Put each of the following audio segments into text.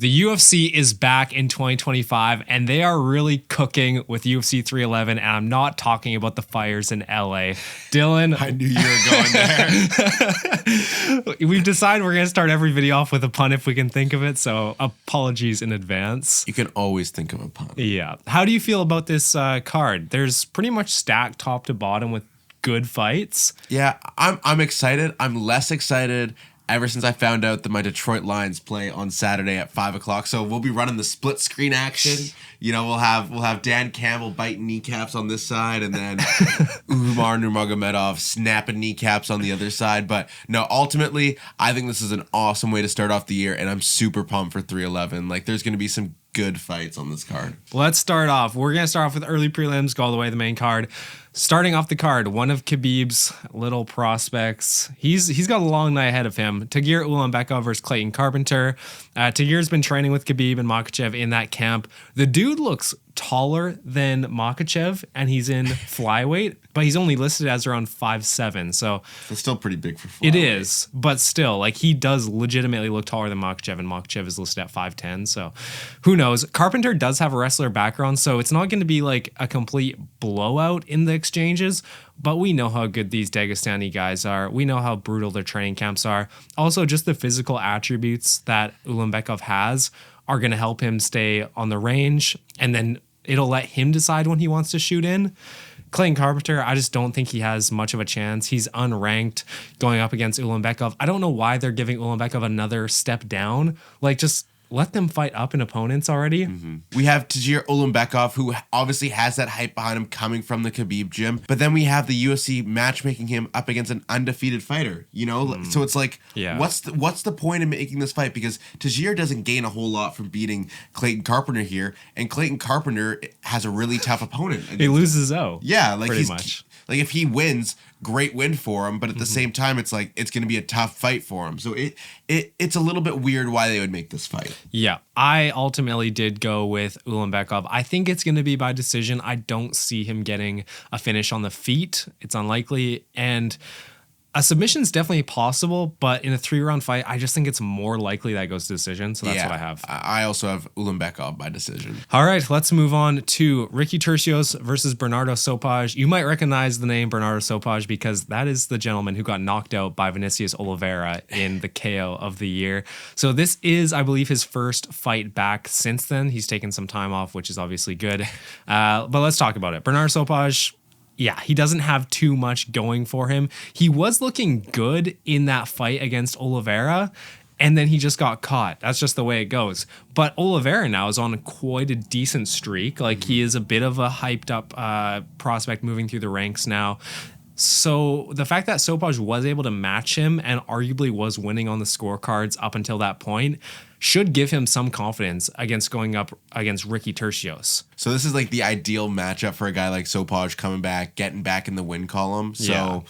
The UFC is back in 2025, and they are really cooking with UFC 311, and I'm not talking about the fires in LA. Dylan. I knew you were going there. We've decided we're going to start every video off with a pun if we can think of it, so apologies in advance. You can always think of a pun. Yeah. How do you feel about this card? There's pretty much stacked top to bottom with good fights. Yeah, I'm excited. I'm less excited ever since I found out that my Detroit Lions play on Saturday at 5:00. So we'll be running the split screen action. You know, we'll have Dan Campbell biting kneecaps on this side, and then Umar Nurmagomedov snapping kneecaps on the other side. But no, ultimately, I think this is an awesome way to start off the year, and I'm super pumped for 311. Like, there's going to be some good fights on this card. Let's start off. We're going to start off with early prelims, go all the way to the main card. Starting off the card, one of Khabib's little prospects. He's got a long night ahead of him. Tagir Ulanbekov versus Clayton Carpenter. Tagir's been training with Khabib and Makhachev in that camp. The dude looks taller than Makhachev, and he's in flyweight, but he's only listed as around 5'7". So it's still pretty big for flyweight. It is, but still, like, he does legitimately look taller than Makhachev, and Makhachev is listed at 5'10". So who knows? Carpenter does have a wrestler background, so it's not going to be like a complete blowout in the exchanges, but we know how good these Dagestani guys are. We know how brutal their training camps are. Also, just the physical attributes that Ulanbekov has are going to help him stay on the range, and then it'll let him decide when he wants to shoot in. Clayton Carpenter, I just don't think he has much of a chance. He's unranked going up against Ulanbekov. I don't know why they're giving Ulanbekov another step down. Like, just let them fight up in opponents already. Mm-hmm. We have Tagir Ulanbekov, who obviously has that hype behind him coming from the Khabib gym. But then we have the UFC matchmaking him up against an undefeated fighter. You know, so it's like, what's the point in making this fight? Because Tagir doesn't gain a whole lot from beating Clayton Carpenter here, and Clayton Carpenter has a really tough opponent. He loses out. Yeah, like pretty much. Like, if he wins, great win for him, but at the same time, it's like it's going to be a tough fight for him. So it's a little bit weird why they would make this fight. Yeah, I ultimately did go with Ulanbekov. I think it's going to be by decision. I don't see him getting a finish on the feet. It's unlikely, and a submission is definitely possible, but in a 3-round fight, I just think it's more likely that it goes to decision. So that's what I have. I also have Ulanbekov by decision. All right, let's move on to Ricky Tercios versus Bernardo Sopaj. You might recognize the name Bernardo Sopaj because that is the gentleman who got knocked out by Vinicius Oliveira in the KO of the year. So this is, I believe, his first fight back since then. He's taken some time off, which is obviously good. But let's talk about it. Bernardo Sopaj, yeah, he doesn't have too much going for him. He was looking good in that fight against Oliveira, and then he just got caught. That's just the way it goes. But Oliveira now is on quite a decent streak. Like, he is a bit of a hyped up prospect moving through the ranks now. So the fact that Sopaj was able to match him and arguably was winning on the scorecards up until that point should give him some confidence against going up against Ricky Tercios. So this is like the ideal matchup for a guy like Sopaj coming back, getting back in the win column. So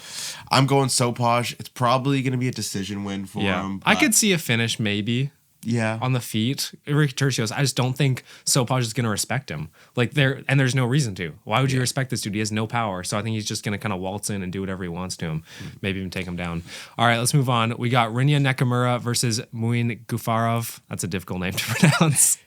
I'm going Sopaj. It's probably going to be a decision win for him. I could see a finish maybe. Yeah, on the feet. Ricky Tercios, I just don't think Sopaj is going to respect him. Like, there's no reason to. Why would you respect this dude? He has no power. So I think he's just going to kind of waltz in and do whatever he wants to him. Maybe even take him down. All right, let's move on. We got Rinya Nakamura versus Muin Gufarov. That's a difficult name to pronounce.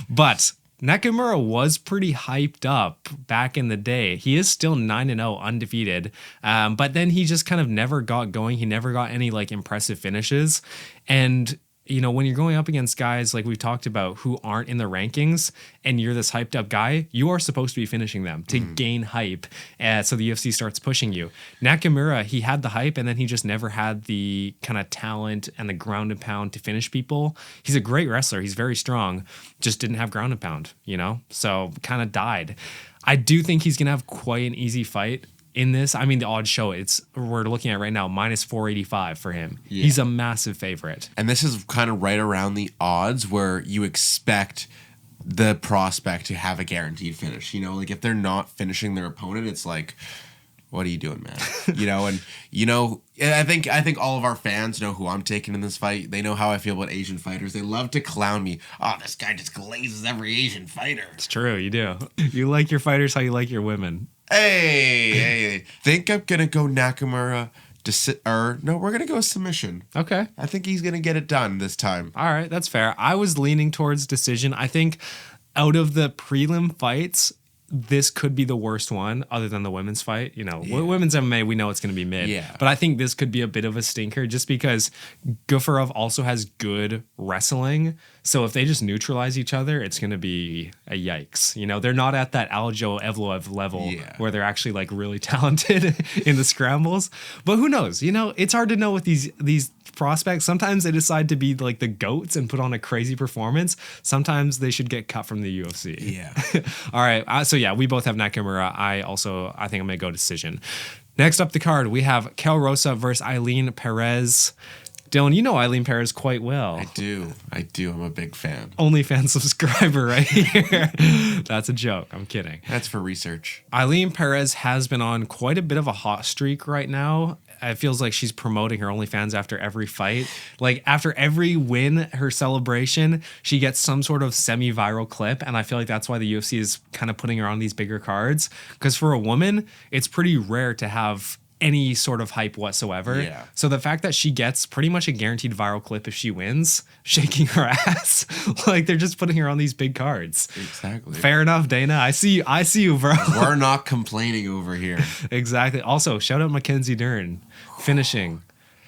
But Nakamura was pretty hyped up back in the day. He is still 9-0 undefeated. But then he just kind of never got going. He never got any like impressive finishes. And you know, when you're going up against guys like we've talked about who aren't in the rankings and you're this hyped up guy, you are supposed to be finishing them to gain hype. So the UFC starts pushing you. Nakamura, he had the hype and then he just never had the kind of talent and the ground and pound to finish people. He's a great wrestler. He's very strong. Just didn't have ground and pound, you know? So kind of died. I do think he's going to have quite an easy fight in this. I mean, the odds show we're looking at right now, minus 485 for him. Yeah. He's a massive favorite. And this is kind of right around the odds where you expect the prospect to have a guaranteed finish. You know, like if they're not finishing their opponent, it's like, what are you doing, man? You know, and you know, I think all of our fans know who I'm taking in this fight. They know how I feel about Asian fighters. They love to clown me. Oh, this guy just glazes every Asian fighter. It's true, you do. You like your fighters how you like your women. Hey, think I'm gonna go Nakamura we're gonna go submission. Okay. I think he's gonna get it done this time. All right, that's fair. I was leaning towards decision. I think out of the prelim fights, this could be the worst one other than the women's fight. Women's MMA, we know it's going to be mid. Yeah. But I think this could be a bit of a stinker just because Gufarov also has good wrestling. So if they just neutralize each other, it's going to be a yikes. They're not at that Aljo Evloev level where they're actually like really talented in the scrambles. But who knows? It's hard to know with these prospects. Sometimes they decide to be like the GOATs and put on a crazy performance. Sometimes they should get cut from the UFC. Yeah. All right. So we both have Nakamura. I think I'm going to go decision. Next up the card, we have Kel Rosa versus Eileen Perez. Dylan, you know Eileen Perez quite well. I do. I'm a big fan. OnlyFans subscriber right here. That's a joke. I'm kidding. That's for research. Eileen Perez has been on quite a bit of a hot streak right now. It feels like she's promoting her OnlyFans after every fight. Like after every win, her celebration, she gets some sort of semi-viral clip. And I feel like that's why the UFC is kind of putting her on these bigger cards. Because for a woman, it's pretty rare to have any sort of hype whatsoever. Yeah. So the fact that she gets pretty much a guaranteed viral clip if she wins, shaking her ass, like they're just putting her on these big cards. Exactly. Fair enough, Dana. I see you, bro. We're not complaining over here. Exactly. Also, shout out Mackenzie Dern finishing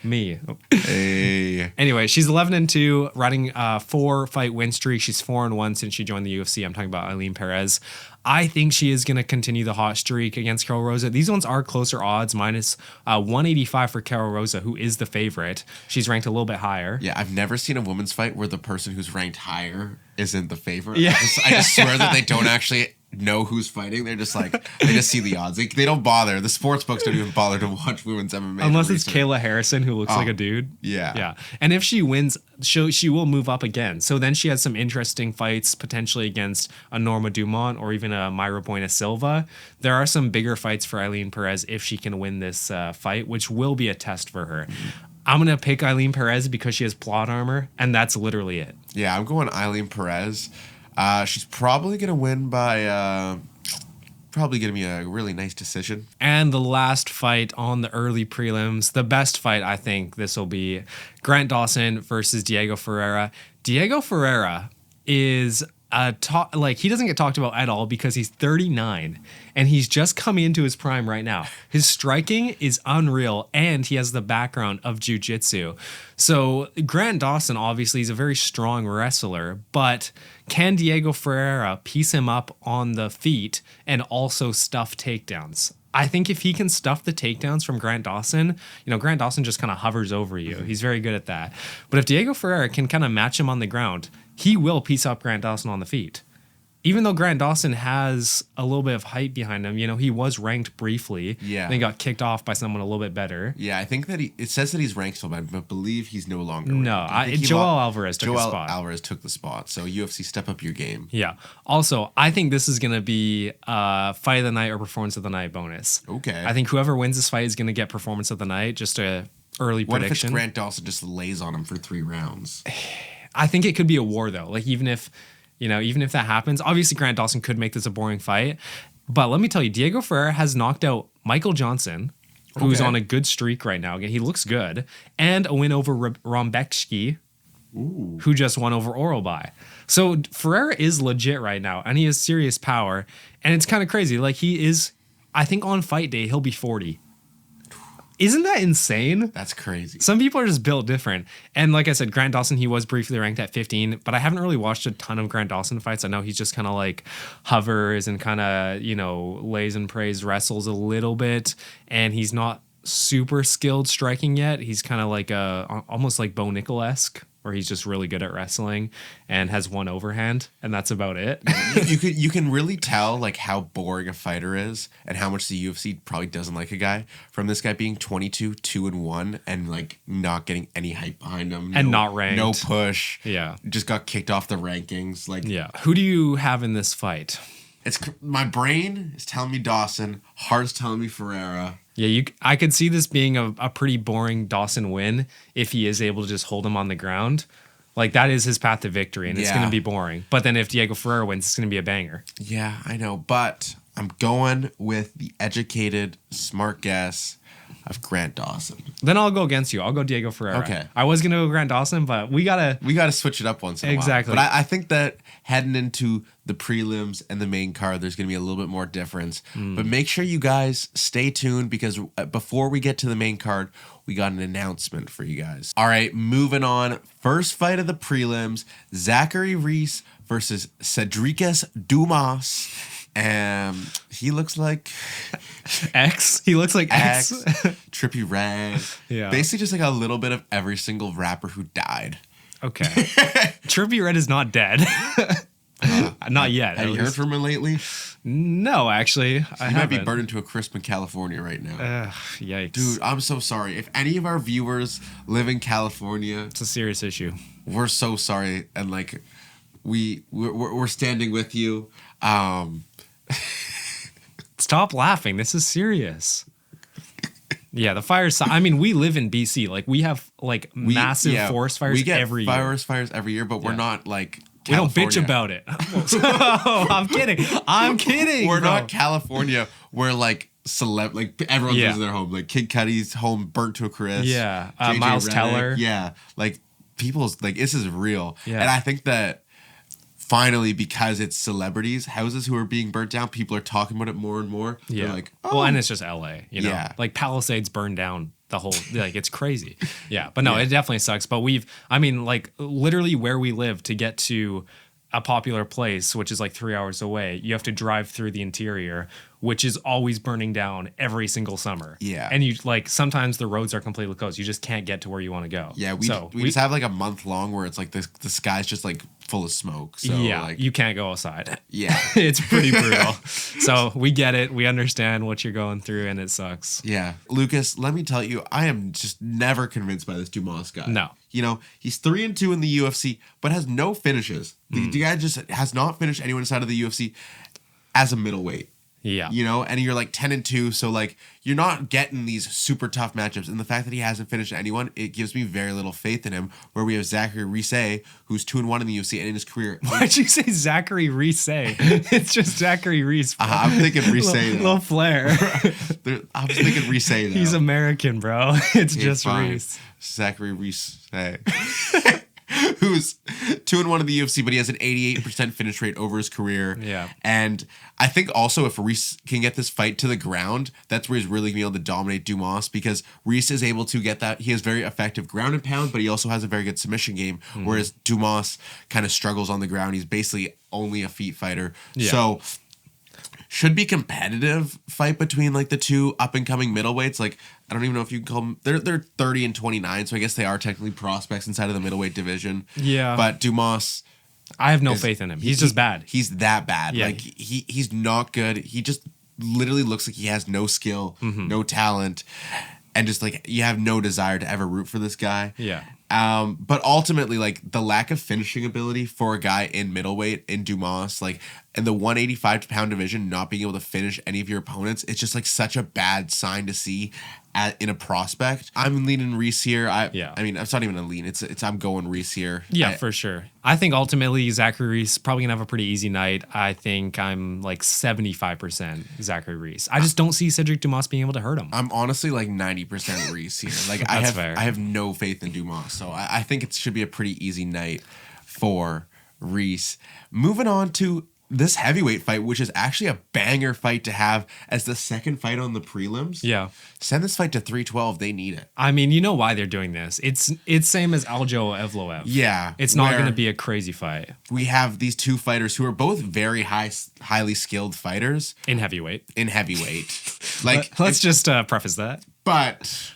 me. Hey. Anyway, she's 11-2, riding a 4-fight win streak. She's 4-1 since she joined the UFC. I'm talking about Eileen Perez. I think she is going to continue the hot streak against Carol Rosa. These ones are closer odds, minus 185 for Carol Rosa, who is the favorite. She's ranked a little bit higher. Yeah, I've never seen a women's fight where the person who's ranked higher isn't the favorite. Yeah. I just swear that they don't actually know who's fighting. They're just like, they just see the odds. They don't bother. The sports books don't even bother to watch women's MMA. Unless it's Kayla Harrison, who looks like a dude. Yeah. Yeah. And if she wins, she will move up again. So then she has some interesting fights potentially against a Norma Dumont or even a Mayra Buena Silva. There are some bigger fights for Eileen Perez if she can win this fight, which will be a test for her. I'm going to pick Eileen Perez because she has plot armor, and that's literally it. Yeah, I'm going Eileen Perez. She's probably going to win by probably going to be a really nice decision. And the last fight on the early prelims, the best fight, I think this will be Grant Dawson versus Diego Ferreira. Diego Ferreira is he doesn't get talked about at all because he's 39 and he's just coming into his prime right now. His striking is unreal and he has the background of jiu-jitsu. So Grant Dawson obviously is a very strong wrestler, but can Diego Ferreira piece him up on the feet and also stuff takedowns? I think if he can stuff the takedowns from Grant Dawson, Grant Dawson just kind of hovers over you. He's very good at that. But if Diego Ferreira can kind of match him on the ground, he will piece up Grant Dawson on the feet. Even though Grant Dawson has a little bit of hype behind him, he was ranked briefly. Yeah. Then got kicked off by someone a little bit better. Yeah, I think that it says that he's ranked still, but I believe he's no longer No, ranked. Joel Alvarez took the spot. Joel Alvarez took the spot. So UFC, step up your game. Yeah. Also, I think this is going to be fight of the night or performance of the night bonus. Okay. I think whoever wins this fight is going to get performance of the night, just a early what prediction. If it's Grant Dawson just lays on him for 3 rounds? I think it could be a war, though. Like, even if that happens, obviously Grant Dawson could make this a boring fight. But let me tell you, Diego Ferreira has knocked out Michael Johnson, who's on a good streak right now. Again, he looks good. And a win over Rombecki, who just won over Oralby. So Ferreira is legit right now, and he has serious power. And it's kind of crazy. Like, he is, I think on fight day, he'll be 40. Isn't that insane? That's crazy. Some people are just built different. And like I said, Grant Dawson, he was briefly ranked at 15, but I haven't really watched a ton of Grant Dawson fights. I know he's just kind of like hovers and kind of, lays and prays, wrestles a little bit. And he's not super skilled striking yet. He's kind of like almost like Bo Nickel-esque, where he's just really good at wrestling and has one overhand, and that's about it. you can really tell like how boring a fighter is and how much the UFC probably doesn't like a guy from this guy being 22, 2-1, and like not getting any hype behind him and not ranked, no push. Yeah, just got kicked off the rankings. Like, yeah. Who do you have in this fight? It's my brain is telling me Dawson, heart's telling me Ferreira. Yeah, I could see this being a pretty boring Dawson win if he is able to just hold him on the ground. Like, that is his path to victory, and it's going to be boring. But then if Diego Ferreira wins, it's going to be a banger. Yeah, I know. But I'm going with the educated, smart guess. of Grant Dawson. Then I'll go against you. I'll go Diego Ferreira. Okay. I was going to go Grant Dawson, but we got to switch it up once in a while. Exactly. But I think that heading into the prelims and the main card, there's going to be a little bit more difference. But make sure you guys stay tuned because before we get to the main card, we got an announcement for you guys. All right, moving on. First fight of the prelims, Zachary Reese versus Cedric Dumas. He looks like X. He looks like X. Trippy Red. Yeah. Basically just like a little bit of every single rapper who died. Okay. Trippy Red is not dead. Not yet. Have you heard from him lately? No, actually. He might be burned into a crisp in California right now. Yikes. Dude, I'm so sorry. If any of our viewers live in California, it's a serious issue. We're so sorry. And like, we're standing with you. Stop laughing. This is serious. Yeah, the fires. I mean, we live in BC. Like, we have like massive forest fires every year. We get forest fires every year, but we're not like California. We don't bitch about it. Oh, I'm kidding. We're not California. We're like like everyone's losing their home. Like Kid Cudi's home burnt to a crisp. Yeah, JJ Miles Redick. Teller. Yeah, like people's like this is real. Yeah. And I think that finally, because it's celebrities, houses who are being burnt down, people are talking about it more and more. Yeah. They're like, oh. Well, and it's just LA, you know? Yeah. Like Palisades burned down the whole, like, it's crazy. Yeah. But no, it definitely sucks. But like, literally where we live to get to a popular place, which is like 3 hours away, you have to drive through the interior, which is always burning down every single summer. Yeah. And you like sometimes the roads are completely closed. You just can't get to where you want to go. Yeah, we just have like a month long where it's like the sky's just like full of smoke. So yeah, like, you can't go outside. Yeah. It's pretty brutal. So we get it. We understand what you're going through and it sucks. Yeah. Lucas, let me tell you, I am just never convinced by this Dumas guy. No. You know, he's 3-2 in the UFC, but has no finishes. The guy just has not finished anyone inside of the UFC as a middleweight. Yeah. You know, and you're like 10-2, so like you're not getting these super tough matchups. And the fact that he hasn't finished anyone, it gives me very little faith in him. Where we have Zachary Reese, who's 2-1 in the UFC, and in his career. Why'd you say Zachary Reese? It's just Zachary Reese. I'm thinking Reese. Little flair. I was thinking Reese. Though. He's American, bro. It's just fine. Reese. Zachary Reese. Who's 2-1 in the UFC, but he has an 88% finish rate over his career. Yeah. And I think also if Reese can get this fight to the ground, that's where he's really going to be able to dominate Dumas, because Reese is able to get that. He has very effective ground and pound, but he also has a very good submission game, whereas Dumas kind of struggles on the ground. He's basically only a feet fighter. Yeah. So should be competitive fight between like the two up and coming middleweights. Like, I don't even know if you can call them. They're 30 and 29, so I guess they are technically prospects inside of the middleweight division. Yeah. But Dumas, I have no faith in him. He's just bad. He's that bad. Yeah. Like he's not good. He just literally looks like he has no skill, no talent, and just like you have no desire to ever root for this guy. Yeah. But ultimately, like the lack of finishing ability for a guy in middleweight in Dumas, like in the 185-pound division, not being able to finish any of your opponents, it's just like such a bad sign to see in a prospect. I'm leaning Reese here. I mean, it's not even a lean. It's I'm going Reese here. Yeah, for sure. I think ultimately Zachary Reese probably gonna have a pretty easy night. I think I'm like 75% Zachary Reese. I just don't see Cedric Dumas being able to hurt him. I'm honestly like 90% Reese here. Like I have no faith in Dumas, so I think it should be a pretty easy night for Reese. Moving on to this heavyweight fight, which is actually a banger fight to have as the second fight on the prelims. Yeah. Send this fight to 312. They need it. I mean, you know why they're doing this. It's same as Aljo Evloev. Yeah. It's not going to be a crazy fight. We have these two fighters who are both very highly skilled fighters. In heavyweight. Like, let's just preface that. But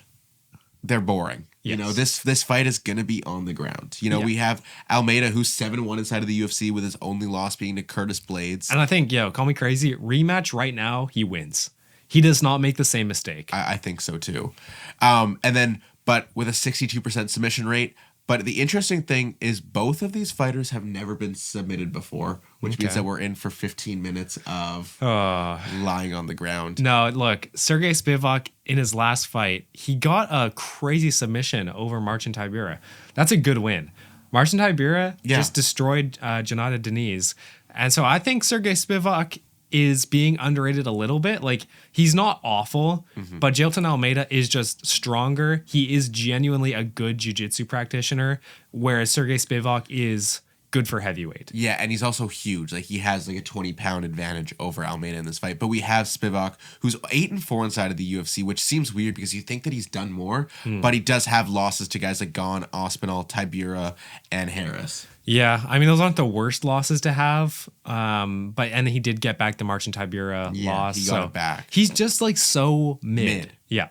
they're boring. Yes. You know, this fight is going to be on the ground. You know, we have Almeida, who's 7-1 inside of the UFC with his only loss being to Curtis Blades. And I think, call me crazy, rematch right now, he wins. He does not make the same mistake. I think so too. But with a 62% submission rate. But the interesting thing is both of these fighters have never been submitted before, which means that we're in for 15 minutes of lying on the ground. No, look, Sergey Spivak in his last fight, he got a crazy submission over Marcin Tybura. That's a good win. Marcin Tybura just destroyed Jonata Deniz. And so I think Sergey Spivak is being underrated a little bit. Like, he's not awful, but Jailton Almeida is just stronger. He is genuinely a good jiu-jitsu practitioner, whereas Sergey Spivak is good for heavyweight. Yeah, and he's also huge. Like, he has like a 20-pound advantage over Almeida in this fight. But we have Spivak, who's 8-4 inside of the UFC, which seems weird because you think that he's done more, but he does have losses to guys like Gon, Ospinall, Tybura, and Harris. Yeah, I mean, those aren't the worst losses to have. And he did get back the Marcin Tybura loss. He got it back. He's just like so mid. Yeah.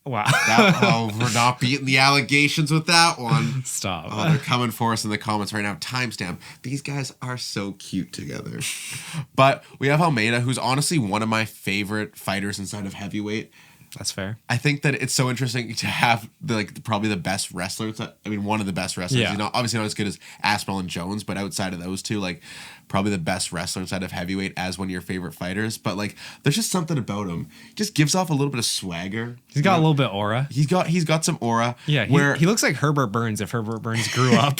Wow. We're not beating the allegations with that one. Stop. Oh, they're coming for us in the comments right now. Timestamp. These guys are so cute together. But we have Almeida, who's honestly one of my favorite fighters inside of heavyweight. That's fair. I think that it's so interesting to have probably the best wrestler. I mean, one of the best wrestlers. Yeah. He's obviously not as good as Aspinall and Jones, but outside of those two, like, probably the best wrestler inside of heavyweight as one of your favorite fighters. But like, there's just something about him. He just gives off a little bit of swagger. He's got a little bit aura. He's got some aura. Yeah, he looks like Herbert Burns if Herbert Burns grew up.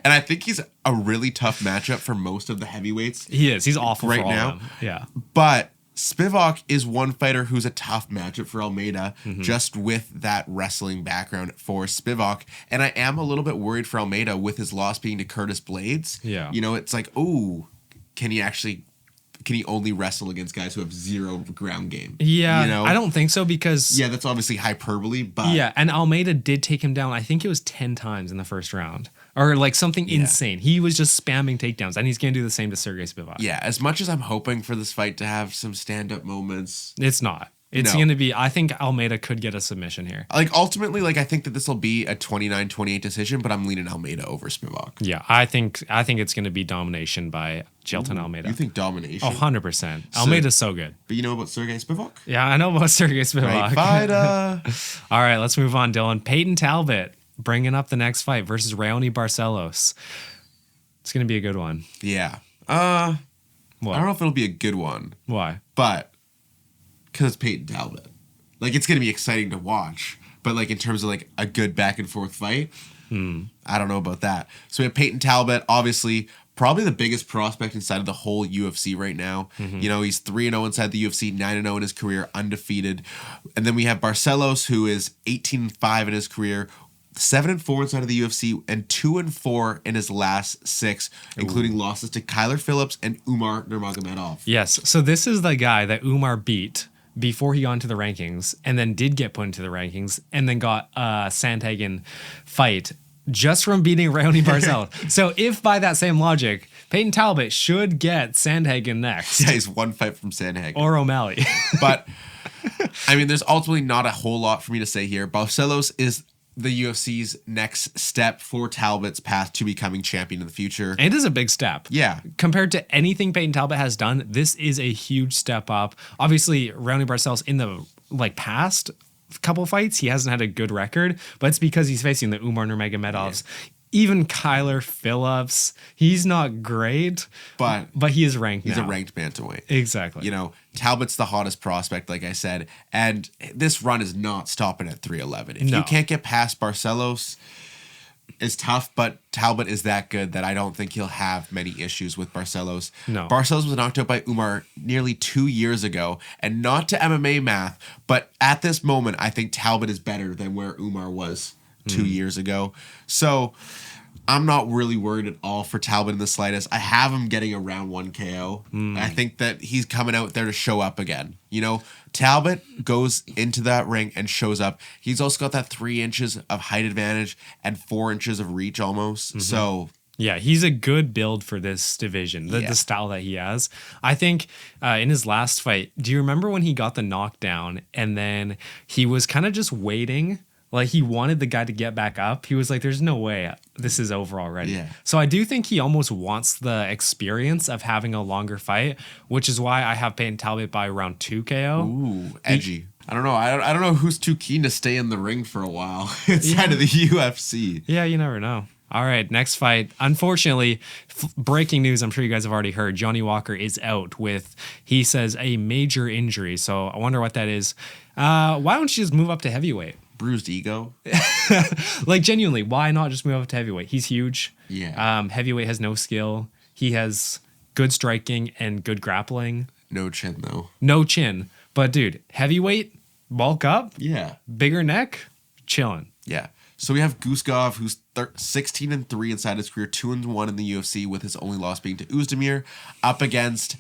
And I think he's a really tough matchup for most of the heavyweights. He is. He's awful right for all now. of them. Yeah. But Spivak is one fighter who's a tough matchup for Almeida, just with that wrestling background for Spivak. And I am a little bit worried for Almeida with his loss being to Curtis Blades. Yeah. You know, it's like, oh, can he only wrestle against guys who have zero ground game? Yeah, you know? I don't think so because... Yeah, that's obviously hyperbole, but... Yeah, and Almeida did take him down, I think it was 10 times in the first round. Or like something insane. He was just spamming takedowns, and he's going to do the same to Sergey Spivak. Yeah, as much as I'm hoping for this fight to have some stand-up moments... It's not. It's going to be... I think Almeida could get a submission here. Like, ultimately, like, I think that this will be a 29-28 decision, but I'm leaning Almeida over Spivak. Yeah, I think it's going to be domination by Jailton Almeida. You think domination? Oh, 100%. Almeida's so good. But you know about Sergey Spivak? Yeah, I know about Sergey Spivak. Great fighter. All right, let's move on, Dylan. Peyton Talbot bringing up the next fight versus Raoni Barcelos. It's going to be a good one. Yeah. What? I don't know if it'll be a good one. Why? But because it's Peyton Talbot. Like, it's going to be exciting to watch. But, like, in terms of, like, a good back-and-forth fight, I don't know about that. So we have Peyton Talbot, obviously, probably the biggest prospect inside of the whole UFC right now. You know, he's 3-0 inside the UFC, 9-0 in his career, undefeated. And then we have Barcelos, who is 18-5 in his career, 7-4 inside of the UFC, and 2-4 in his last 6, including losses to Kyler Phillips and Umar Nurmagomedov. Yes. So this is the guy that Umar beat before he got into the rankings, and then did get put into the rankings, and then got a Sandhagen fight just from beating Raoni Barcelos. So if by that same logic, Peyton Talbot should get Sandhagen next. Yeah, he's one fight from Sandhagen. Or O'Malley. But, I mean, there's ultimately not a whole lot for me to say here. Barcelos is the UFC's next step for Talbot's path to becoming champion in the future. It is a big step. Yeah. Compared to anything Peyton Talbot has done, this is a huge step up. Obviously, Raoni Barcelos in the past couple fights, he hasn't had a good record, but it's because he's facing the Umar Nurmagomedovs. Yeah. Even Kyler Phillips, he's not great, but he is ranked now. He's a ranked bantamweight. Exactly. You know, Talbot's the hottest prospect, like I said, and this run is not stopping at 311. If you can't get past Barcelos, it's tough, but Talbot is that good that I don't think he'll have many issues with Barcelos. No. Barcelos was knocked out by Umar nearly 2 years ago, and not to MMA math, but at this moment, I think Talbot is better than where Umar was 2 years ago. So I'm not really worried at all for Talbot in the slightest. I have him getting a round 1 KO. I think that he's coming out there to show up again. You know, Talbot goes into that ring and shows up. He's also got that 3 inches of height advantage and 4 inches of reach almost. So yeah, he's a good build for this division, the style that he has. I think in his last fight, do you remember when he got the knockdown and then he was kind of just waiting? Like, he wanted the guy to get back up. He was like, there's no way this is over already. Yeah. So I do think he almost wants the experience of having a longer fight, which is why I have Peyton Talbot by round 2 KO. Ooh, edgy. I don't know. I don't know who's too keen to stay in the ring for a while inside of the UFC. Yeah, you never know. All right, next fight. Unfortunately, breaking news, I'm sure you guys have already heard, Johnny Walker is out with, he says, a major injury. So I wonder what that is. Why don't you just move up to heavyweight? Bruised ego. Like, genuinely, why not just move up to heavyweight? He's huge. Yeah. Heavyweight has no skill. He has good striking and good grappling. No chin though. No chin. But dude, heavyweight, bulk up, Yeah. bigger neck, chilling. Yeah. So we have Guskov, who's 16-3 inside his career, 2-1 in the UFC, with his only loss being to Uzdemir, up against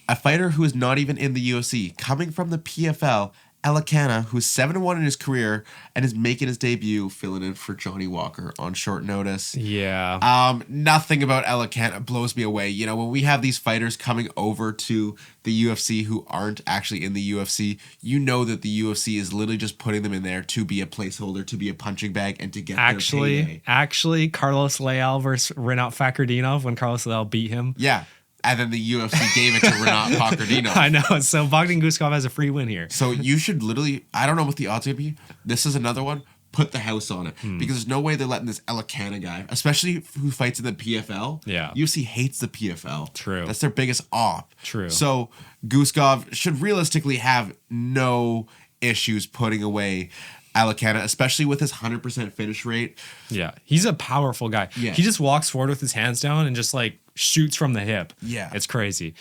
a fighter who is not even in the UFC, coming from the PFL, Elikana, who's 7-1 in his career and is making his debut, filling in for Johnny Walker on short notice. Yeah. Nothing about Elikana blows me away. You know, when we have these fighters coming over to the UFC who aren't actually in the UFC, you know that the UFC is literally just putting them in there to be a placeholder, to be a punching bag, and to get their payday. Actually, Carlos Leal versus Renat Fakardinov when Carlos Leal beat him. Yeah. And then the UFC gave it to Renat Fakardinov. I know. So Bogdan Guskov has a free win here. So you should literally, I don't know what the odds would be. This is another one. Put the house on it. Because there's no way they're letting this Elikana guy, especially who fights in the PFL. Yeah. UFC hates the PFL. True. That's their biggest op. True. So Guskov should realistically have no issues putting away Elikana, especially with his 100% finish rate. Yeah. He's a powerful guy. Yeah. He just walks forward with his hands down and just like shoots from the hip. Yeah. It's crazy.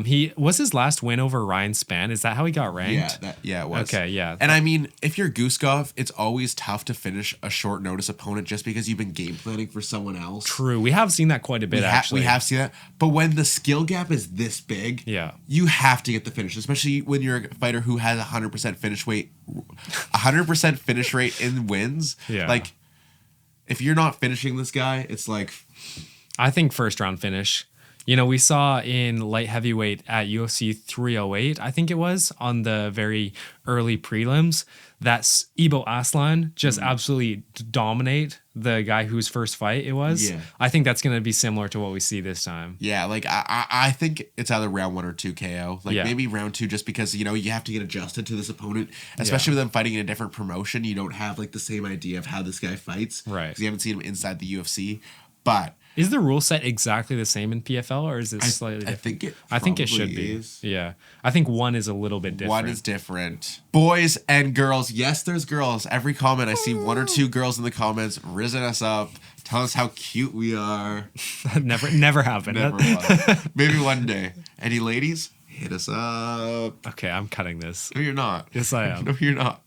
He was his last win over Ryan Spann. Is that how he got ranked? Yeah, it was. Okay, yeah. And I mean, if you're Guskov, it's always tough to finish a short notice opponent just because you've been game planning for someone else. True. We have seen that quite a bit, actually. We have seen that. But when the skill gap is this big, Yeah. you have to get the finish, especially when you're a fighter who has 100% finish rate, 100% finish rate in wins. Yeah. Like, if you're not finishing this guy, it's like... I think first round finish. You know, we saw in light heavyweight at UFC 308, I think it was, on the very early prelims, that Ibo Aslan just absolutely dominate the guy whose first fight it was. Yeah. I think that's going to be similar to what we see this time. Yeah, like I think it's either round 1 or 2 KO. Like Yeah. maybe round 2 just because, you know, you have to get adjusted to this opponent, especially with them fighting in a different promotion. You don't have like the same idea of how this guy fights. Right. Because you haven't seen him inside the UFC. But Is the rule set exactly the same in PFL or is it slightly different? I think it should probably be. is. Yeah. I think one is a little bit different. One is different. Boys and girls. Yes, there's girls. Every comment, I see 1 or 2 girls in the comments risen us up, tell us how cute we are. never happened. Never was. Maybe one day. Any ladies? Hit us up. Okay, I'm cutting this. No, you're not. Yes, I am. No, you're not.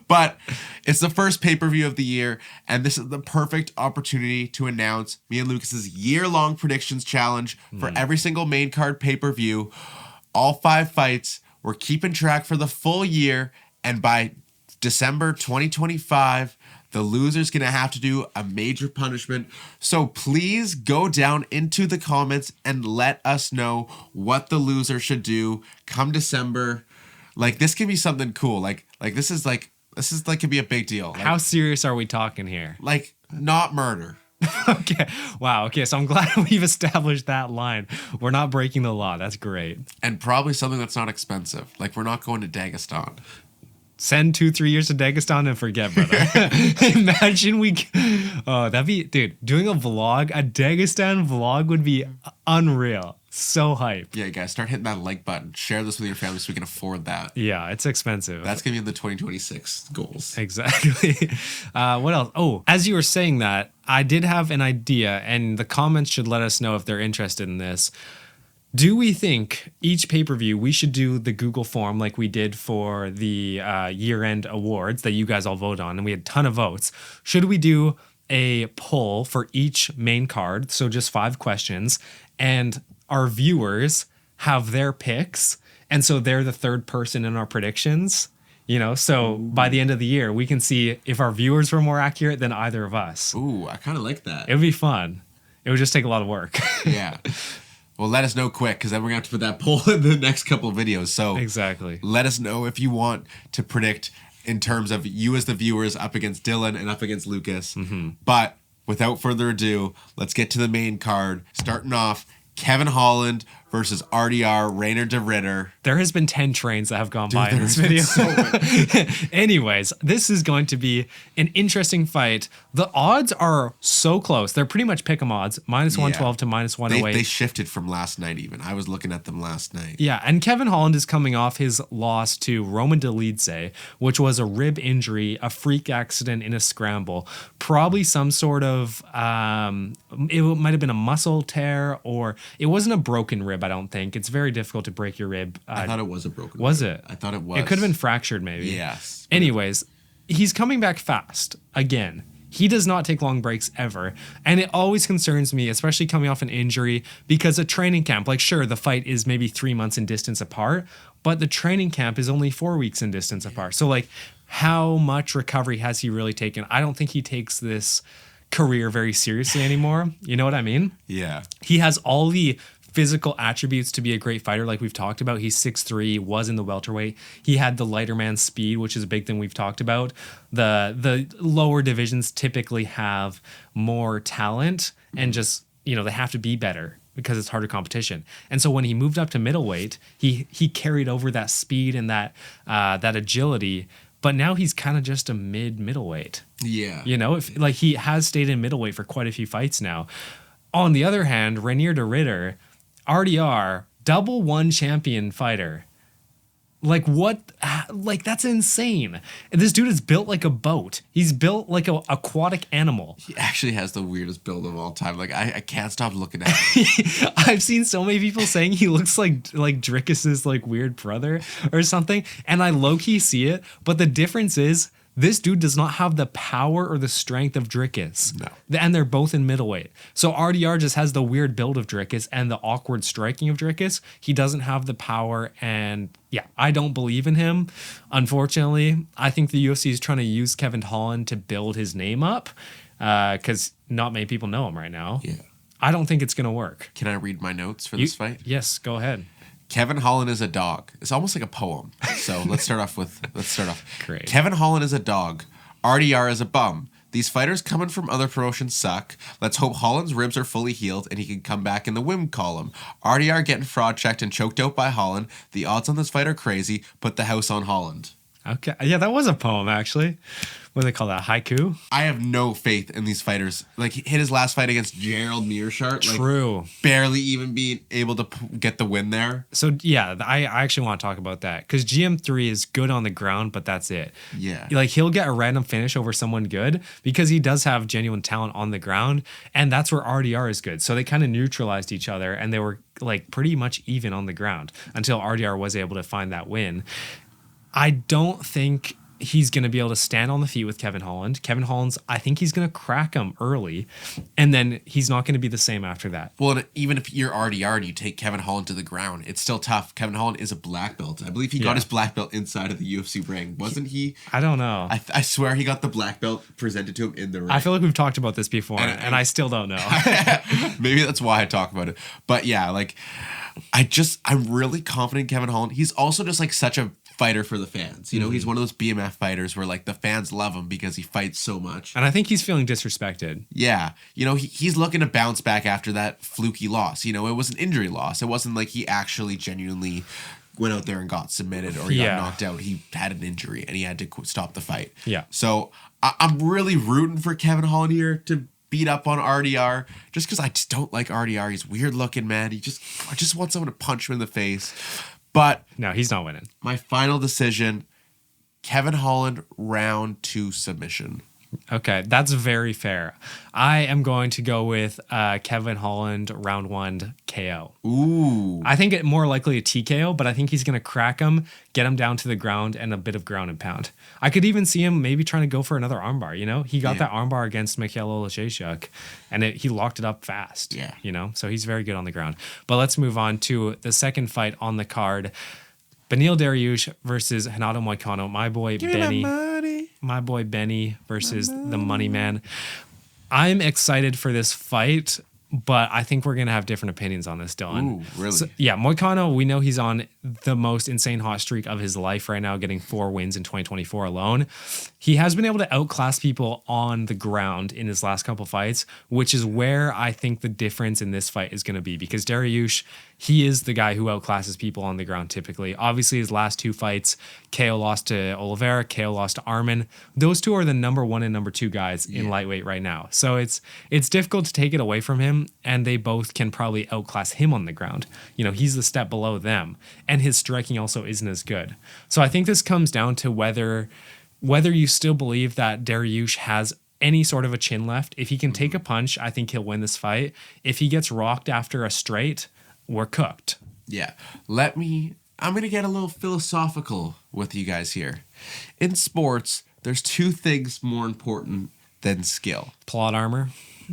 But it's the first pay-per-view of the year, and this is the perfect opportunity to announce me and Lucas's year-long predictions challenge for every single main card pay-per-view. All 5 fights. We're keeping track for the full year, and by December 2025, the loser's going to have to do a major punishment. So please go down into the comments and let us know what the loser should do come December. Like, this could be something cool. Like this is like could be a big deal. Like, How serious are we talking here? like not murder. Okay. Wow. Okay. So I'm glad we've established that line. We're not breaking the law. That's great. And probably something that's not expensive. Like, we're not going to Dagestan. Send 2-3 years to Dagestan and forget, brother. Imagine that'd be, dude, doing a Dagestan vlog would be unreal. So hype. Yeah, guys, start hitting that like button. Share this with your family so we can afford that. Yeah, it's expensive. That's going to be in the 2026 goals. Exactly. What else? Oh, as you were saying that, I did have an idea, and the comments should let us know if they're interested in this. Do we think each pay-per-view we should do the Google form like we did for the year-end awards that you guys all vote on, and we had a ton of votes? Should we do a poll for each main card, so just 5 questions, and our viewers have their picks, and so they're the third person in our predictions? You know, so by the end of the year, we can see if our viewers were more accurate than either of us. Ooh, I kind of like that. It would be fun. It would just take a lot of work. Yeah. Well, let us know quick, because then we're going to have to put that poll in the next couple of videos. So Exactly. let us know if you want to predict in terms of you as the viewers up against Dylan and up against Lucas. But without further ado, let's get to the main card. Starting off, Kevin Holland versus RDR Rainer de Ritter. There has been 10 trains that have gone by in this video. Anyways, this is going to be an interesting fight. The odds are so close. They're pretty much pick 'em odds, -112 to -108. They shifted from last night even. I was looking at them last night. Yeah, and Kevin Holland is coming off his loss to Roman Dolidze, which was a rib injury, a freak accident in a scramble. Probably some sort of, it might have been a muscle tear, or it wasn't a broken rib, I don't think. It's very difficult to break your rib. I thought it was a broken Was rib. it? I thought it was. It could have been fractured maybe. Yes. Anyways, he's coming back fast again. He does not take long breaks ever. And it always concerns me, especially coming off an injury, because a training camp, like sure, the fight is maybe 3 months in distance apart, but the training camp is only 4 weeks in distance apart. So like, how much recovery has he really taken? I don't think he takes this career very seriously anymore. You know what I mean? Yeah. He has all the physical attributes to be a great fighter, like we've talked about. He's 6'3", was in the welterweight. He had the lighter man speed, which is a big thing we've talked about. The lower divisions typically have more talent and just, you know, they have to be better because it's harder competition. And so when he moved up to middleweight, he carried over that speed and that agility. But now he's kind of just a middleweight. Yeah. You know, if like he has stayed in middleweight for quite a few fights now. On the other hand, Rainier de Ritter, RDR, double one champion fighter. Like what? Like that's insane. This dude is built like a boat. He's built like an aquatic animal. He actually has the weirdest build of all time. Like I can't stop looking at him. I've seen so many people saying he looks like Dricus's like weird brother or something, and I low key see it. But the difference is, this dude does not have the power or the strength of Dricus. No. And they're both in middleweight. So RDR just has the weird build of Dricus and the awkward striking of Dricus. He doesn't have the power, and yeah, I don't believe in him. Unfortunately, I think the UFC is trying to use Kevin Holland to build his name up because not many people know him right now. Yeah. I don't think it's going to work. Can I read my notes for this fight? Yes, go ahead. Kevin Holland is a dog. It's almost like a poem. So let's start off. Great. Kevin Holland is a dog. RDR is a bum. These fighters coming from other promotions suck. Let's hope Holland's ribs are fully healed and he can come back in the win column. RDR getting fraud checked and choked out by Holland. The odds on this fight are crazy. Put the house on Holland. Okay. Yeah, that was a poem, actually. What do they call that? Haiku? I have no faith in these fighters. Like, he hit his last fight against Gerald Mearshart. Like, True. barely even being able to get the win there. So, yeah, I actually want to talk about that. Because GM3 is good on the ground, but that's it. Yeah. Like, he'll get a random finish over someone good because he does have genuine talent on the ground. And that's where RDR is good. So they kind of neutralized each other. And they were, like, pretty much even on the ground until RDR was able to find that win. I don't think he's going to be able to stand on the feet with Kevin Holland. Kevin Holland's, I think he's going to crack him early, and then he's not going to be the same after that. Well, and even if you're RDR and you take Kevin Holland to the ground, it's still tough. Kevin Holland is a black belt. I believe he got his black belt inside of the UFC ring. Wasn't he? I don't know. I swear he got the black belt presented to him in the ring. I feel like we've talked about this before, and I still don't know. Maybe that's why I talk about it. But yeah, like, I'm really confident in Kevin Holland. He's also just like such a fighter for the fans. You know, he's one of those BMF fighters where like the fans love him because he fights so much. And I think he's feeling disrespected. Yeah. You know, he's looking to bounce back after that fluky loss. You know, it was an injury loss. It wasn't like he actually genuinely went out there and got submitted or he got knocked out. He had an injury and he had to stop the fight. Yeah. So I'm really rooting for Kevin Holland here to beat up on RDR just because I just don't like RDR. He's weird looking, man. I just want someone to punch him in the face. But no, he's not winning. My final decision, Kevin Holland, round 2 submission. Okay, that's very fair. I am going to go with Kevin Holland, round 1 KO. Ooh. I think it more likely a TKO, but I think he's going to crack him, get him down to the ground, and a bit of ground and pound. I could even see him maybe trying to go for another armbar, you know? He got that armbar against Mikhail Olashechuk, and he locked it up fast. Yeah. You know? So he's very good on the ground. But let's move on to the second fight on the card. Beneil Dariush versus Renato Moicano. My boy Benny. My boy Benny versus the Money Man. I'm excited for this fight but I think we're going to have different opinions on this, Dylan. Ooh, really? So, yeah, Moicano, we know he's on the most insane hot streak of his life right now, getting 4 wins in 2024 alone. He has been able to outclass people on the ground in his last couple fights, which is where I think the difference in this fight is going to be, because Dariush, he is the guy who outclasses people on the ground typically. Obviously, his last 2 fights, KO lost to Oliveira, KO lost to Arman. Those 2 are the number 1 and number 2 guys in lightweight right now. So it's difficult to take it away from him, and they both can probably outclass him on the ground. You know, he's the step below them, and his striking also isn't as good. So I think this comes down to whether you still believe that Dariush has any sort of a chin left. If he can take a punch, I think he'll win this fight. If he gets rocked after a straight, we're cooked. Yeah. I'm going to get a little philosophical with you guys here. In sports, there's 2 things more important than skill. Plot armor.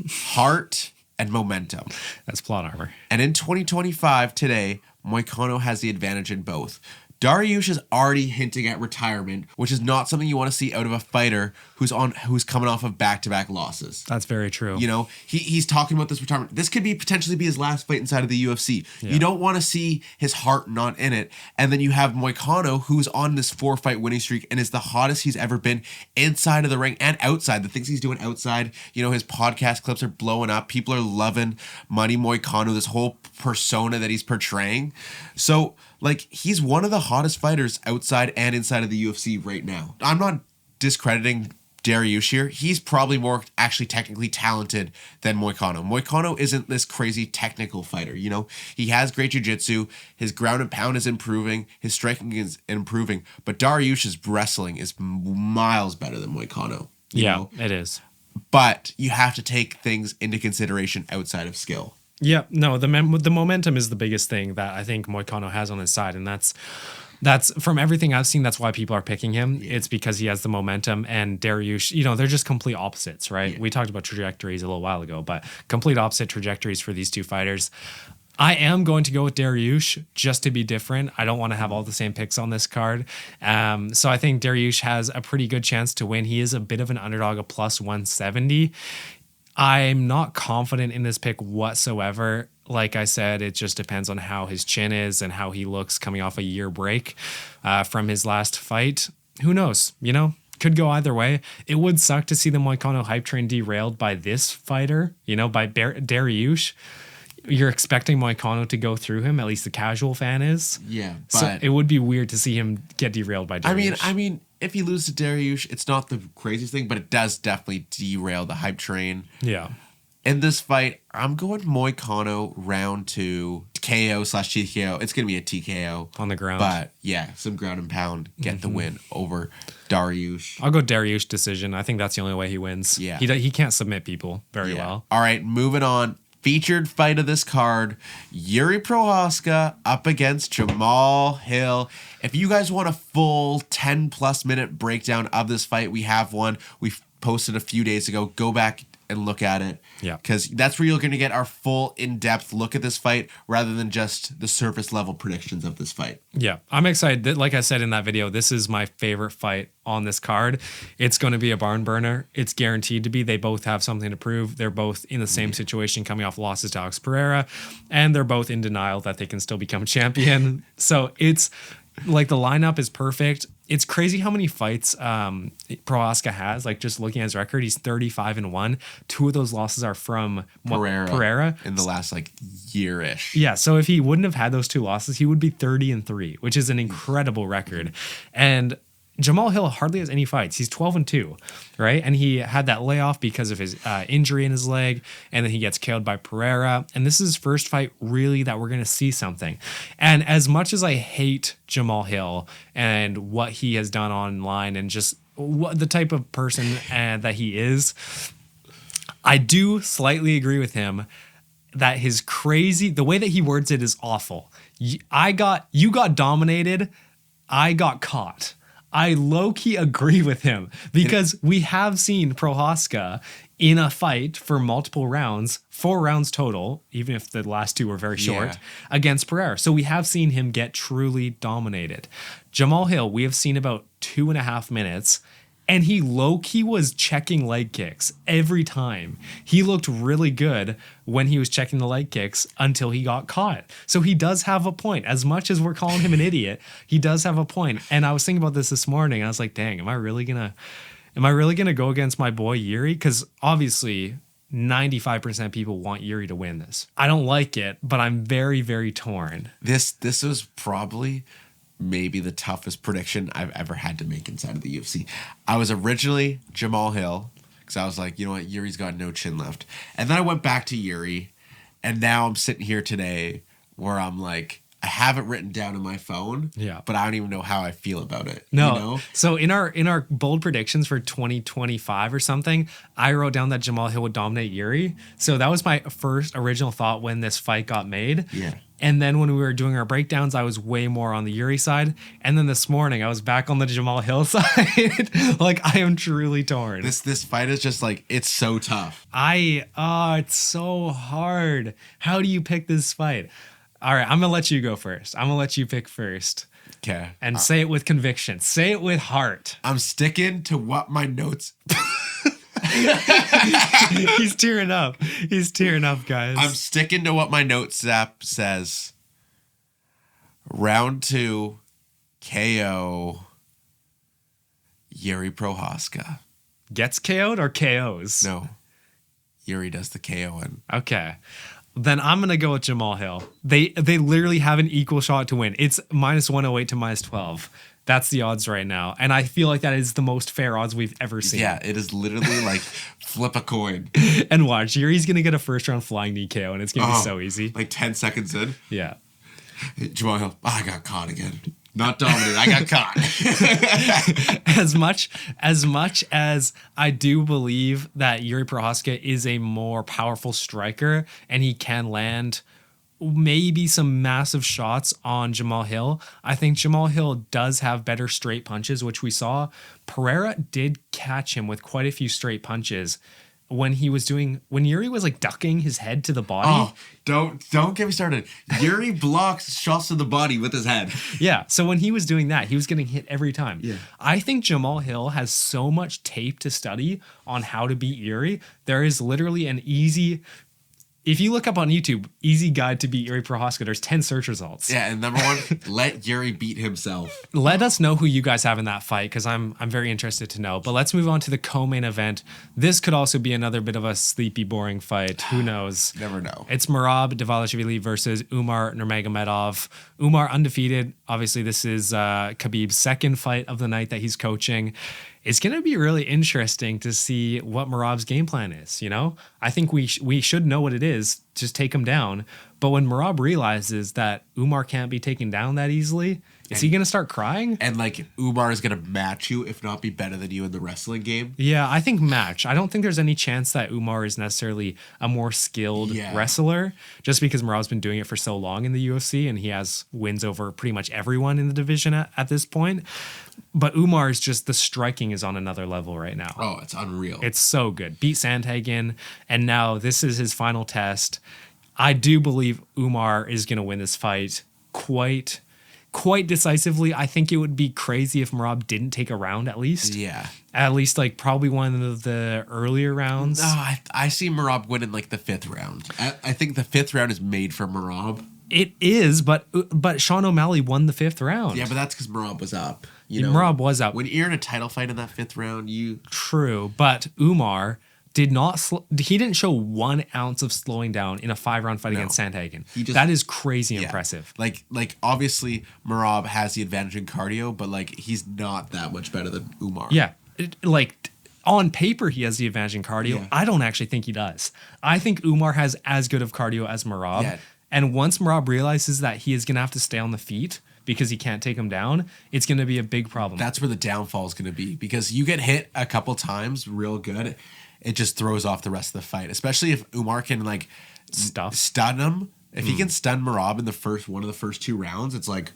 Heart and momentum. That's plot armor. And in 2025 today, Moicano has the advantage in both. Dariush is already hinting at retirement, which is not something you want to see out of a fighter who's coming off of back-to-back losses. That's very true. You know, he's talking about this retirement. This could potentially be his last fight inside of the UFC. Yeah. You don't want to see his heart not in it. And then you have Moicano, who's on this 4-fight winning streak and is the hottest he's ever been inside of the ring and outside. The things he's doing outside, you know, his podcast clips are blowing up. People are loving Money Moicano, this whole persona that he's portraying. So, like, he's one of the hottest fighters outside and inside of the UFC right now. I'm not discrediting Dariush here. He's probably more actually technically talented than Moicano. Moicano isn't this crazy technical fighter, you know? He has great jiu-jitsu. His ground and pound is improving. His striking is improving. But Dariush's wrestling is miles better than Moicano. You know? It is. But you have to take things into consideration outside of skill. Yeah, no, the momentum is the biggest thing that I think Moicano has on his side, and that's from everything I've seen. That's why people are picking him. Yeah. It's because he has the momentum, and Dariush, you know, they're just complete opposites, right? Yeah. We talked about trajectories a little while ago, but complete opposite trajectories for these 2 fighters. I am going to go with Dariush just to be different. I don't want to have all the same picks on this card. So I think Dariush has a pretty good chance to win. He is a bit of an underdog, a plus 170. I'm not confident in this pick whatsoever. Like I said, it just depends on how his chin is and how he looks coming off a year break from his last fight. Who knows? You know, could go either way. It would suck to see the Moicano hype train derailed by this fighter, you know, by Dariush. You're expecting Moicano to go through him, at least the casual fan is. Yeah, but so it would be weird to see him get derailed by Dariush. I mean, if he loses to Dariush, it's not the craziest thing, but it does definitely derail the hype train. Yeah. In this fight, I'm going Moicano round 2, KO/TKO. It's going to be a TKO. On the ground. But yeah, some ground and pound, get the win over Dariush. I'll go Dariush decision. I think that's the only way he wins. Yeah. He can't submit people very well. All right, moving on. Featured fight of this card, Yuri Prochazka up against Jamal Hill. If you guys want a full 10+ minute breakdown of this fight, we have one. We posted a few days ago. Go back and look at it. Yeah. Because that's where you're going to get our full in-depth look at this fight rather than just the surface level predictions of this fight. Yeah. I'm excited. Like I said in that video, this is my favorite fight on this card. It's going to be a barn burner. It's guaranteed to be. They both have something to prove. They're both in the same situation coming off losses to Alex Pereira, and they're both in denial that they can still become champion. So it's like the lineup is perfect. It's crazy how many fights Prochazka has. Like, just looking at his record, he's 35-1. 2 of those losses are from Pereira in the last year-ish. Yeah, so if he wouldn't have had those 2 losses, he would be 30-3, which is an incredible record. And Jamal Hill hardly has any fights. He's 12-2, right? And he had that layoff because of his injury in his leg, and then he gets killed by Pereira. And this is his first fight, really, that we're going to see something. And as much as I hate Jamal Hill and what he has done online and just what the type of person that he is, I do slightly agree with him that the way that he words it is awful. You got dominated, I got caught. I low-key agree with him because we have seen Prochazka in a fight for multiple rounds, 4 rounds total, even if the last 2 were very short, against Pereira. So we have seen him get truly dominated. Jamal Hill, we have seen about 2.5 minutes, And he low-key was checking leg kicks every time. He looked really good when he was checking the leg kicks until he got caught. So he does have a point. As much as we're calling him an idiot, he does have a point. And I was thinking about this morning. And I was like, dang, am I really gonna go against my boy Yuri? Because obviously 95% of people want Yuri to win this. I don't like it, but I'm very, very torn. This was probably maybe the toughest prediction I've ever had to make inside of the UFC. I was originally Jamal Hill because I was like, you know what, Yuri's got no chin left. And then I went back to Yuri, and now I'm sitting here today where I'm like, I have it written down in my phone, but I don't even know how I feel about it. No. You know? So in our bold predictions for 2025 or something, I wrote down that Jamal Hill would dominate Yuri. So that was my first original thought when this fight got made. Yeah. And then when we were doing our breakdowns, I was way more on the Yuri side. And then this morning, I was back on the Jamal Hill side. Like, I am truly torn. This fight is just like, it's so tough. It's so hard. How do you pick this fight? All right, I'm going to let you go first. I'm going to let you pick first. Okay. And say it with conviction. Say it with heart. I'm sticking to what my notes... He's tearing up. He's tearing up, guys. I'm sticking to what my notes app says. Round 2, KO, Yuri Prohaska. Gets KO'd or KOs? No. Yuri does the KOing. Okay. Then I'm going to go with Jamal Hill. They literally have an equal shot to win. It's minus 108 to minus 12. That's the odds right now. And I feel like that is the most fair odds we've ever seen. Yeah, it is literally like flip a coin. And watch, Yuri's going to get a first round flying knee KO, and it's going to be so easy. Like 10 seconds in. Yeah. Jamal Hill, I got caught again. Not dominated, I got caught. As much as I do believe that Yuri Prohaska is a more powerful striker and he can land maybe some massive shots on Jamal Hill, I think Jamal Hill does have better straight punches, which we saw. Pereira did catch him with quite a few straight punches when Yuri was like ducking his head to the body. Oh, don't get me started. Yuri blocks shots to the body with his head. Yeah. So when he was doing that, he was getting hit every time. Yeah. I think Jamal Hill has so much tape to study on how to beat Yuri. There is literally an easy, if you look up on YouTube, easy guide to beat Yuri Prohaska, there's 10 search results. Yeah, and number 1, let Yuri beat himself. Let us know who you guys have in that fight, because I'm very interested to know. But let's move on to the co-main event. This could also be another bit of a sleepy, boring fight. Who knows? Never know. It's Merab Dvalishvili versus Umar Nurmagomedov. Umar undefeated. Obviously, this is Khabib's second fight of the night that he's coaching. It's going to be really interesting to see what Merab's game plan is, you know? I think we should know what it is, just take him down. But when Merab realizes that Umar can't be taken down that easily, is he going to start crying? And like Umar is going to match you, if not be better than you in the wrestling game. Yeah, I think match. I don't think there's any chance that Umar is necessarily a more skilled wrestler, just because Merab's been doing it for so long in the UFC and he has wins over pretty much everyone in the division at this point. But Umar's just, the striking is on another level right now. Oh, it's unreal. It's so good. Beat Sandhagen, and now this is his final test. I do believe Umar is going to win this fight quite decisively. I think it would be crazy if Merab didn't take a round at least. Yeah. At least like probably one of the earlier rounds. No, I see Merab winning like the 5th round. I think the 5th round is made for Merab. It is, but Sean O'Malley won the 5th round. Yeah, but that's because Merab was up. Merab was up. When you're in a title fight in that 5th round, True, but Umar did not. He didn't show 1 ounce of slowing down in a 5-round fight against Sandhagen. That is crazy impressive. Like obviously Merab has the advantage in cardio, but like he's not that much better than Umar. Yeah, on paper he has the advantage in cardio. Yeah. I don't actually think he does. I think Umar has as good of cardio as Merab. Yeah. And once Merab realizes that he is going to have to stay on the feet because he can't take him down, it's going to be a big problem. That's where the downfall is going to be, because you get hit a couple times real good, it just throws off the rest of the fight. Especially if Umar can like stun him. If he can stun Merab in one of the first 2 rounds, it's like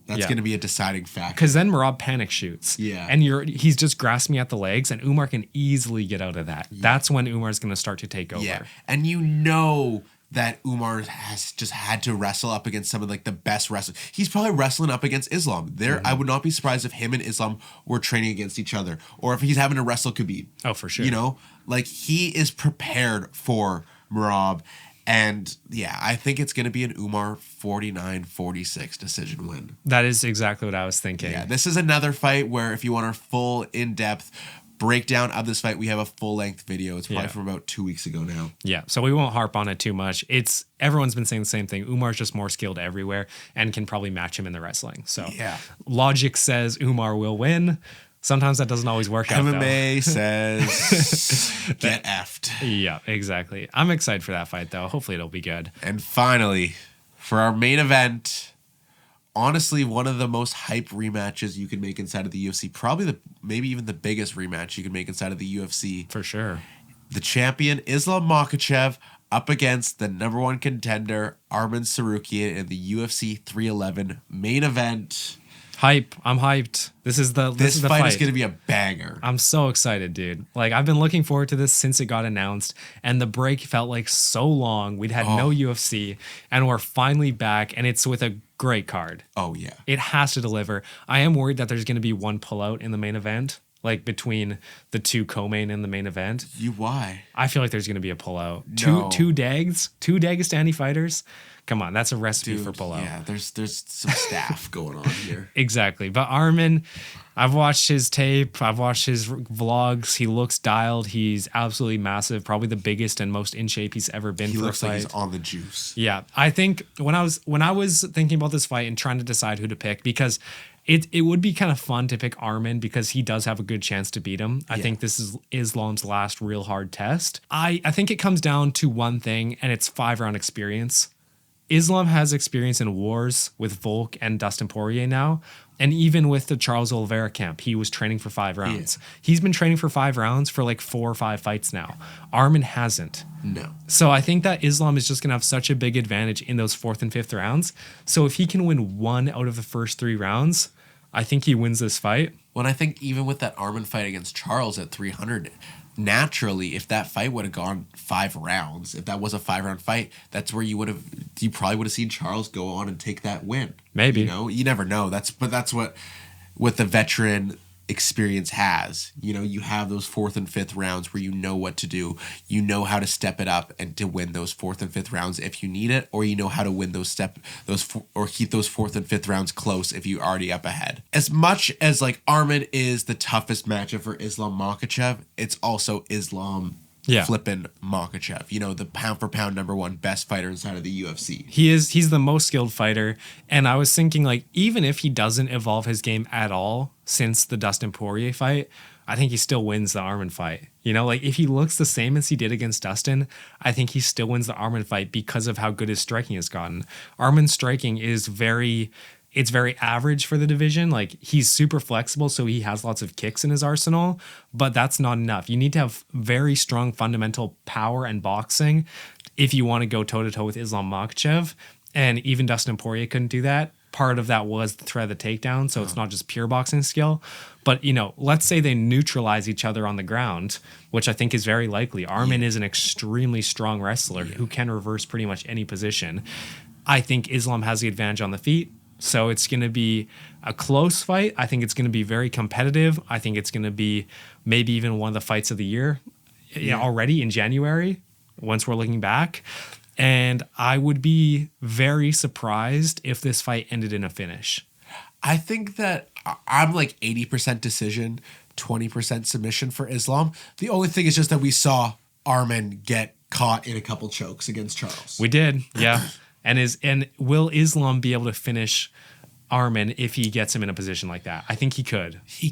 that's going to be a deciding factor. Because then Merab panic shoots. Yeah. And he's just grasping at the legs, and Umar can easily get out of that. Yeah. That's when Umar's going to start to take over. Yeah. And you know that Umar has just had to wrestle up against some of like the best wrestlers. He's probably wrestling up against Islam. I would not be surprised if him and Islam were training against each other, or if he's having to wrestle Khabib. Oh, for sure. You know, like he is prepared for Merab. And yeah, I think it's going to be an Umar 49-46 decision win. That is exactly what I was thinking. Yeah, this is another fight where if you want our full in-depth breakdown of this fight, we have a full-length video. It's probably from about 2 weeks ago now. Yeah, so we won't harp on it too much. Everyone's been saying the same thing. Umar's just more skilled everywhere and can probably match him in the wrestling. So logic says Umar will win. Sometimes that doesn't always work out. MMA says get effed. Yeah, exactly. I'm excited for that fight, though. Hopefully it'll be good. And finally, for our main event, honestly, one of the most hype rematches you can make inside of the UFC. Probably maybe even the biggest rematch you can make inside of the UFC. For sure. The champion, Islam Makhachev, up against the number one contender, Arman Tsarukyan, in the UFC 311 main event. Hype. I'm hyped. This fight is going to be a banger. I'm so excited, dude. Like, I've been looking forward to this since it got announced, and the break felt like so long. We'd had no UFC, and we're finally back, and it's with a great card. Oh, yeah. It has to deliver. I am worried that there's going to be one pullout in the main event, like between the two co-main in the main event. Why? I feel like there's going to be a pullout. No. Two Dagestani fighters. Come on, that's a recipe for pullout. Yeah, there's some staff going on here. Exactly. But Arman, I've watched his tape. I've watched his vlogs. He looks dialed. He's absolutely massive. Probably the biggest and most in shape he's ever been for a fight. He looks like he's on the juice. Yeah. I think when I was thinking about this fight and trying to decide who to pick, because it would be kind of fun to pick Arman because he does have a good chance to beat him. I think this is Islam's last real hard test. I think it comes down to one thing, and it's 5-round experience. Islam has experience in wars with Volk and Dustin Poirier now. And even with the Charles Oliveira camp, he was training for 5 rounds. Yeah. He's been training for 5 rounds for like 4 or 5 fights now. Arman hasn't. No. So I think that Islam is just going to have such a big advantage in those 4th and 5th rounds. So if he can win 1 out of the first 3 rounds, I think he wins this fight. Well, I think even with that Arman fight against Charles at 300, naturally, if that fight would have gone 5 rounds, if that was a 5-round fight, that's where you probably would have seen Charles go on and take that win. Maybe. You know, you never know. That's what the veteran experience has. You know, you have those 4th and 5th rounds where you know what to do. You know how to step it up and to win those 4th and 5th rounds if you need it, or you know how to win or keep those 4th and 5th rounds close if you're already up ahead. As much as like Arman is the toughest matchup for Islam Makhachev, it's also Islam flipping Makhachev, you know, the pound for pound number 1 best fighter inside of the UFC. He's the most skilled fighter. And I was thinking, like, even if he doesn't evolve his game at all since the Dustin Poirier fight, I think he still wins the Arman fight. You know, like if he looks the same as he did against Dustin, I think he still wins the Arman fight because of how good his striking has gotten. Arman's striking is very average for the division. Like, he's super flexible, so he has lots of kicks in his arsenal, but that's not enough. You need to have very strong fundamental power and boxing if you want to go toe-to-toe with Islam Makhachev, and even Dustin Poirier couldn't do that. Part of that was the threat of the takedown, so it's not just pure boxing skill. But, you know, let's say they neutralize each other on the ground, which I think is very likely. Arman is an extremely strong wrestler who can reverse pretty much any position. I think Islam has the advantage on the feet. So it's going to be a close fight. I think it's going to be very competitive. I think it's going to be maybe even one of the fights of the year already in January, once we're looking back. And I would be very surprised if this fight ended in a finish. I think that I'm like 80% decision, 20% submission for Islam. The only thing is just that we saw Arman get caught in a couple chokes against Charles. We did, yeah. And will Islam be able to finish Arman if he gets him in a position like that? I think he could. He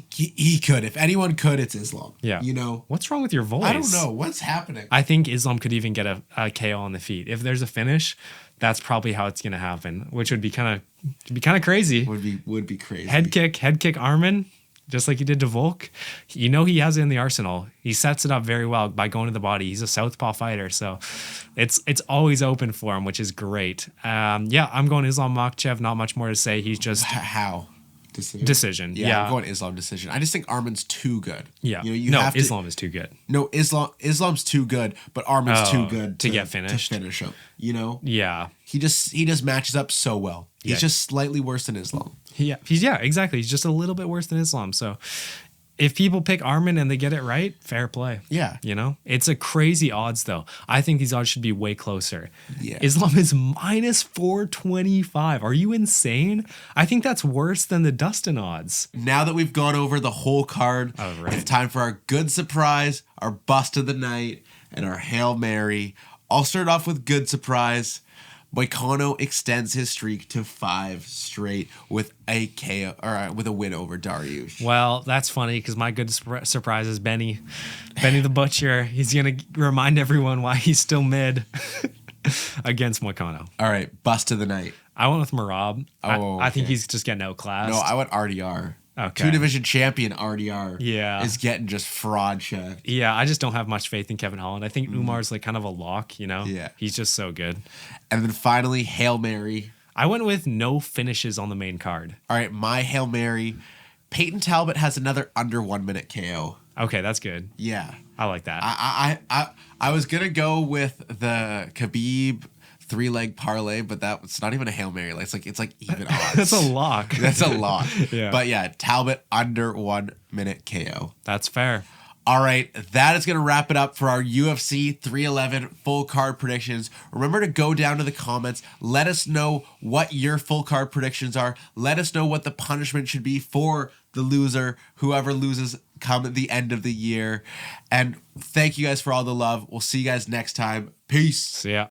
could. If anyone could, it's Islam. Yeah. You know? What's wrong with your voice? I don't know. What's happening? I think Islam could even get a KO on the feet. If there's a finish, that's probably how it's going to happen, which would be kind of crazy. Would be crazy. Head kick Arman, just like he did to Volk. You know he has it in the arsenal. He sets it up very well by going to the body. He's a southpaw fighter, so it's always open for him, which is great. I'm going Islam Makhachev. Not much more to say. He's just how. Decision. Yeah. I'm going Islam decision. I just think Armin's too good. Yeah. You know, Islam is too good. No, Islam's too good, but Armin's too good to get finished. To finish him. You know? Yeah. He just matches up so well. He's just slightly worse than Islam. Exactly. He's just a little bit worse than Islam. So if people pick Armin and they get it right, fair play. Yeah. You know? It's a crazy odds though. I think these odds should be way closer. Yeah. Islam is minus 425. Are you insane? I think that's worse than the Dustin odds. Now that we've gone over the whole card, right. It's time for our good surprise, our bust of the night, and our Hail Mary. I'll start off with good surprise. Moicano extends his streak to 5 straight with a KO, or with a win over Dariush. Well, that's funny because my good surprise is Benny the Butcher. He's going to remind everyone why he's still mid against Moicano. All right, bust of the night. I went with Marab. I think okay. he's just getting outclassed. No, I went RDR. Okay. 2-division champion RDR is getting just fraud checked. Yeah, I just don't have much faith in Kevin Holland. I think Umar's like kind of a lock, you know? Yeah. He's just so good. And then finally, Hail Mary. I went with no finishes on the main card. All right, my Hail Mary. Peyton Talbot has another under 1 minute KO. Okay, that's good. Yeah. I like that. I was going to go with the Khabib 3-leg parlay, but that's not even a Hail Mary. It's like even odds. That's a lock. That's a lock. Yeah. But yeah, Talbot under 1 minute KO. That's fair. All right, that is going to wrap it up for our UFC 311 full card predictions. Remember to go down to the comments. Let us know what your full card predictions are. Let us know what the punishment should be for the loser, whoever loses come at the end of the year. And thank you guys for all the love. We'll see you guys next time. Peace. See ya.